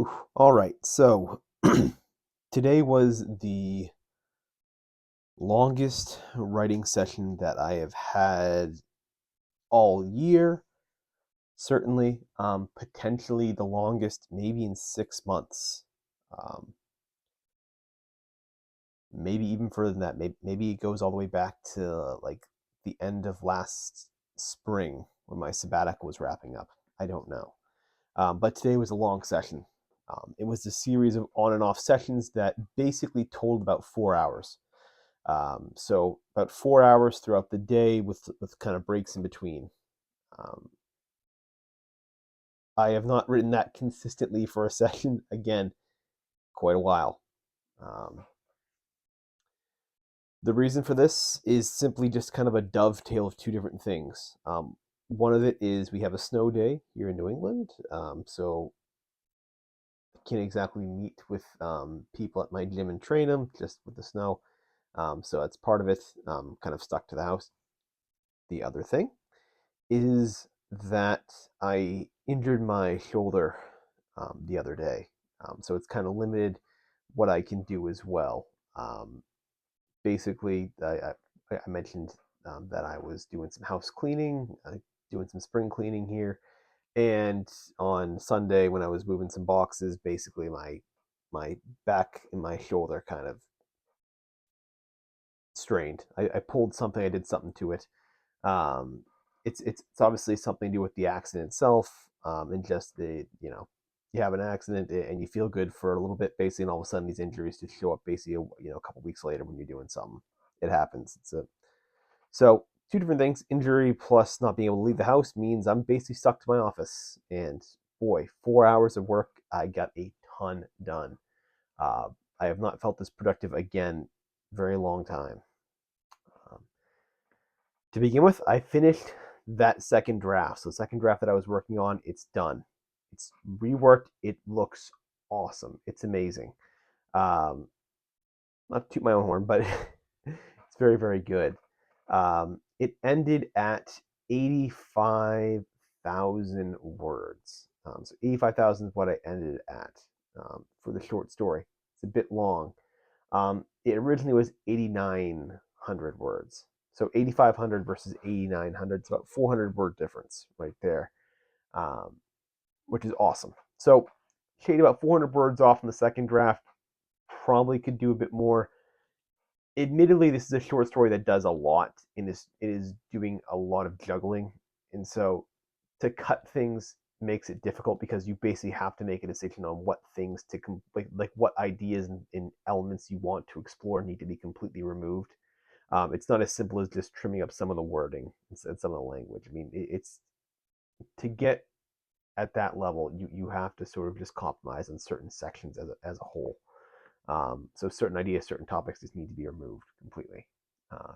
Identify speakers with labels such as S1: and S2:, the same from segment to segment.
S1: Whew. All right. So today was the longest writing session that I have had all year. Certainly, potentially the longest, maybe in 6 months. Um, maybe even further than that. Maybe it goes all the way back to like the end of last spring when my sabbatical was wrapping up. I don't know. But today was a long session. It was a series of on and off sessions that basically totaled about 4 hours. So about 4 hours throughout the day with kind of breaks in between. Um, I have not written that consistently for a session again quite a while. Um, the reason for this is simply just kind of a dovetail of two different things. One of it is we have a snow day here in New England, so I can't exactly meet with people at my gym and train them just with the snow. So that's part of it. Kind of stuck to the house. The other thing is that I injured my shoulder the other day. So it's kind of limited what I can do as well. Um, Basically, I mentioned that I was doing some house cleaning, doing some spring cleaning here. And on Sunday, when I was moving some boxes, basically my back and my shoulder kind of strained. I pulled something, I did something to it. Um, it's obviously something to do with the accident itself, and just you have an accident and you feel good for a little bit, basically, and all of a sudden these injuries just show up basically a couple weeks later when you're doing something. It happens. So two different things. Injury plus not being able to leave the house means I'm basically stuck to my office. And boy, 4 hours of work, I got a ton done. Uh, I have not felt this productive again very long time. Um, to begin with, I finished that second draft. So the second draft that I was working on, it's done. It's reworked. It looks awesome. It's amazing. Um, Not to toot my own horn, but it's very, very good. It ended at 85,000 words. So 85,000 is what I ended at for the short story. It's a bit long. It originally was 8,900 words. So 8,500 versus 8,900, it's about 400 word difference right there, um, which is awesome. So shade about 400 words off in the second draft. Probably could do a bit more. Admittedly, this is a short story that does a lot and it is doing a lot of juggling, and so to cut things makes it difficult because you basically have to make a decision on what things to like what ideas and elements you want to explore need to be completely removed. It's not as simple as just trimming up some of the wording and some of the language. I mean, it's to get at that level, you have to sort of just compromise on certain sections as a whole. So certain ideas, certain topics just need to be removed completely. Uh,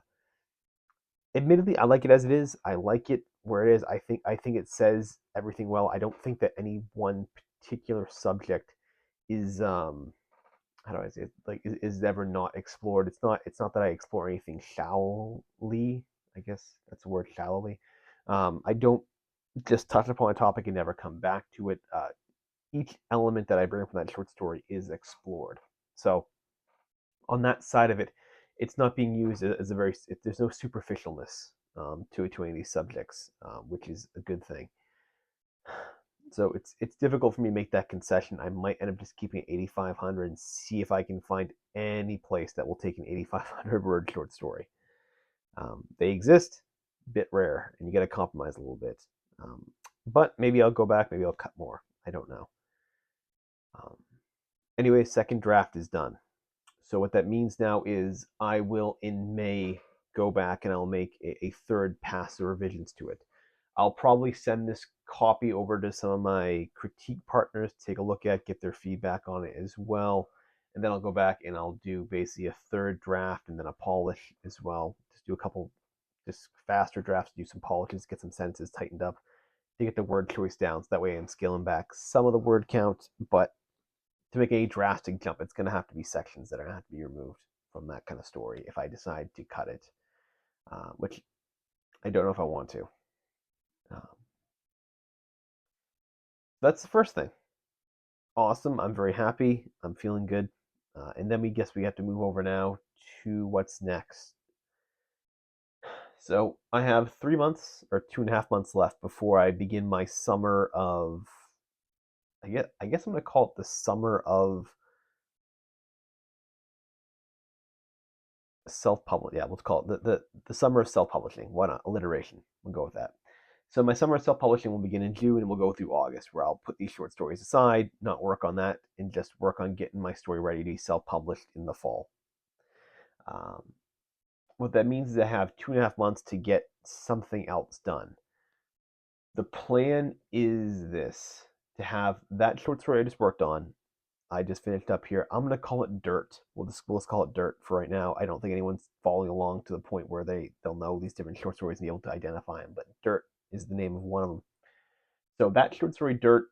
S1: Admittedly, I like it as it is. I like it where it is. I think it says everything well. I don't think that any one particular subject is how do I say it? Like is ever not explored. It's not that I explore anything shallowly. I guess that's the word, shallowly. I don't just touch upon a topic and never come back to it. Each element that I bring from that short story is explored. So on that side of it, it's not being used as a very. There's no superficialness to any of these subjects, which is a good thing. So it's difficult for me to make that concession. I might end up just keeping it 8,500 and see if I can find any place that will take an 8,500 word short story. They exist, bit rare, and you got to compromise a little bit. But maybe I'll go back. Maybe I'll cut more. I don't know. Um, anyway, second draft is done. So what that means now is I will in May go back and I'll make a third pass of revisions to it. I'll probably send this copy over to some of my critique partners to take a look at, get their feedback on it as well. And then I'll go back and I'll do basically a third draft and then a polish as well. Just do a couple just faster drafts, do some polishes, get some sentences tightened up to get the word choice down. So that way I'm scaling back some of the word count, but to make a drastic jump, it's going to have to be sections that are going to have to be removed from that kind of story if I decide to cut it, which I don't know if I want to. Um, that's the first thing. awesome. I'm very happy. I'm feeling good. And then we have to move over now to what's next. So I have 3 months or 2.5 months left before I begin my summer of. I guess I'm gonna call it the summer of self-publishing. Yeah, let's call it the summer of self-publishing. Why not? Alliteration. We'll go with that. So my summer of self-publishing will begin in June and we'll go through August, where I'll put these short stories aside, not work on that, and just work on getting my story ready to be self-published in the fall. Um, what that means is I have 2.5 months to get something else done. The plan is this: to have that short story I just worked on. I just finished up here. I'm gonna call it Dirt. Let's call it Dirt for right now. I don't think anyone's following along to the point where they'll know these different short stories and be able to identify them. But Dirt is the name of one of them. So that short story, Dirt,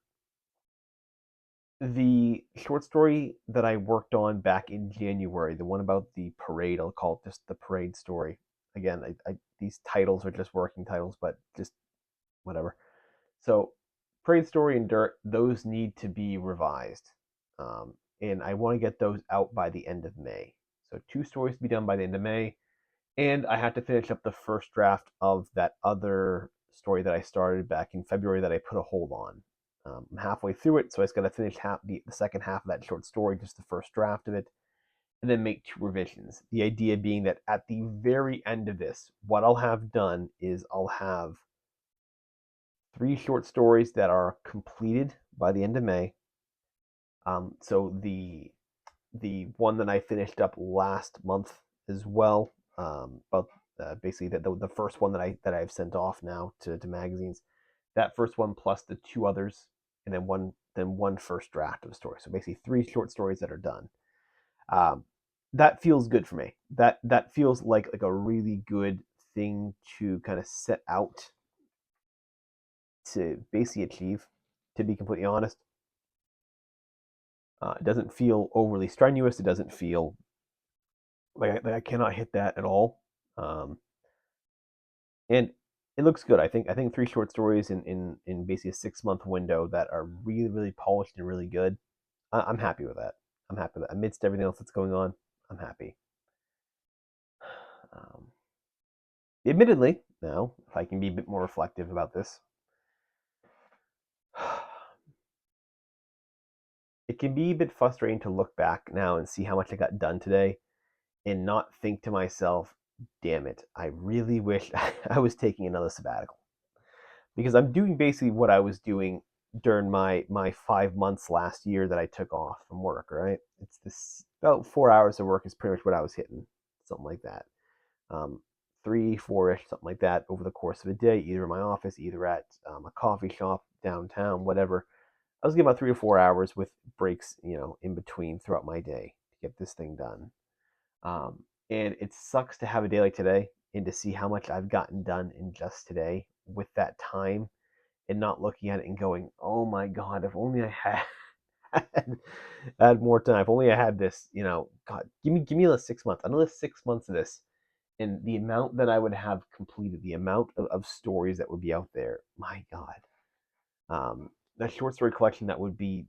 S1: the short story that I worked on back in January, the one about the parade, I'll call it just the parade story. Again, these titles are just working titles, but just whatever. So, parade story and Dirt, those need to be revised. And I want to get those out by the end of May. So, two stories to be done by the end of May. And I have to finish up the first draft of that other story that I started back in February that I put a hold on. I'm halfway through it, so I just got to finish the second half of that short story, just the first draft of it, and then make two revisions. The idea being that at the very end of this, what I'll have done is I'll have three short stories that are completed by the end of May. So the one that I finished up last month as well, but basically the first one that I've sent off now to magazines, that first one plus the two others, and then one first draft of a story. So basically three short stories that are done. Um, that feels good for me. That feels like a really good thing to kind of set out to basically achieve. To be completely honest, it doesn't feel overly strenuous. It doesn't feel like I cannot hit that at all. Um, and it looks good. I think three short stories in basically a 6 month window that are really really polished and really good. I'm happy with that. I'm happy with that. Amidst everything else that's going on, I'm happy. Um, Admittedly, now if I can be a bit more reflective about this, it can be a bit frustrating to look back now and see how much I got done today and not think to myself, damn it, I really wish I was taking another sabbatical. Because I'm doing basically what I was doing during my 5 months last year that I took off from work, right? It's this about 4 hours of work is pretty much what I was hitting, something like that. Um, 3, 4-ish, something like that over the course of a day, either in my office, either at a coffee shop downtown, whatever. I was getting about 3 or 4 hours with breaks, in between throughout my day to get this thing done. And it sucks to have a day like today and to see how much I've gotten done in just today with that time and not looking at it and going, oh my God, if only I had more time. If only I had this, God, give me the 6 months, another 6 months of this. And the amount that I would have completed, the amount of stories that would be out there, my God. That short story collection that would be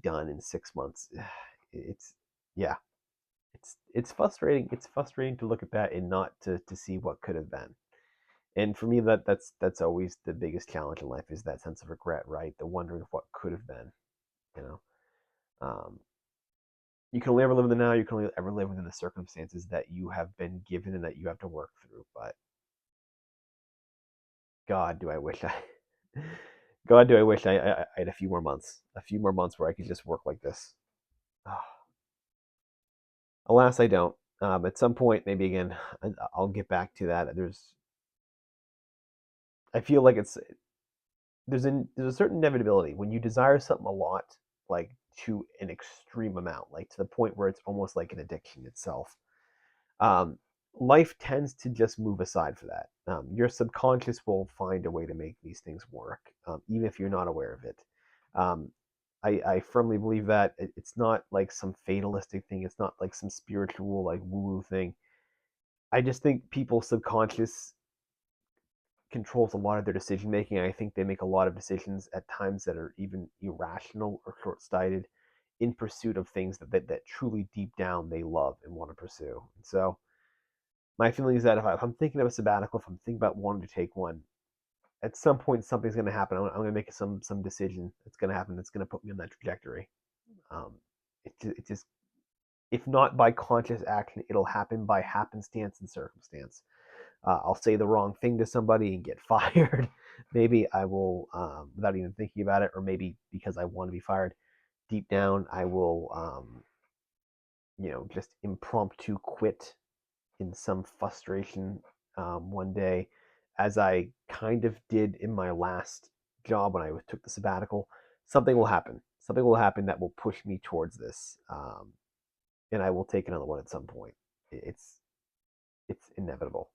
S1: done in 6 months. It's yeah, it's frustrating. It's frustrating to look at that and not to see what could have been. And for me, that's always the biggest challenge in life is that sense of regret, right? The wondering of what could have been. You know, um, you can only ever live in the now. You can only ever live within the circumstances that you have been given and that you have to work through. But God, do I wish I, God, do I wish I had a few more months where I could just work like this. Oh, alas, I don't. At some point, maybe again, I'll get back to that. I feel like there's a certain inevitability when you desire something a lot, like to an extreme amount, like to the point where it's almost like an addiction itself. Um, Life tends to just move aside for that. Your subconscious will find a way to make these things work, even if you're not aware of it. Um, I firmly believe that it's not like some fatalistic thing. It's not like some spiritual, like woo woo thing. I just think people's subconscious controls a lot of their decision making. I think they make a lot of decisions at times that are even irrational or short sighted. in pursuit of things that truly deep down they love and want to pursue. And so my feeling is that if I'm thinking of a sabbatical, if I'm thinking about wanting to take one, at some point something's going to happen. I'm going to make some decision that's going to happen that's going to put me on that trajectory. Um, it just, if not by conscious action, it'll happen by happenstance and circumstance. I'll say the wrong thing to somebody and get fired. Maybe I will, without even thinking about it, or maybe because I want to be fired, deep down I will, just impromptu quit in some frustration one day, as I kind of did in my last job when I took the sabbatical. Something will happen. Something will happen that will push me towards this, and I will take another one at some point. It's inevitable.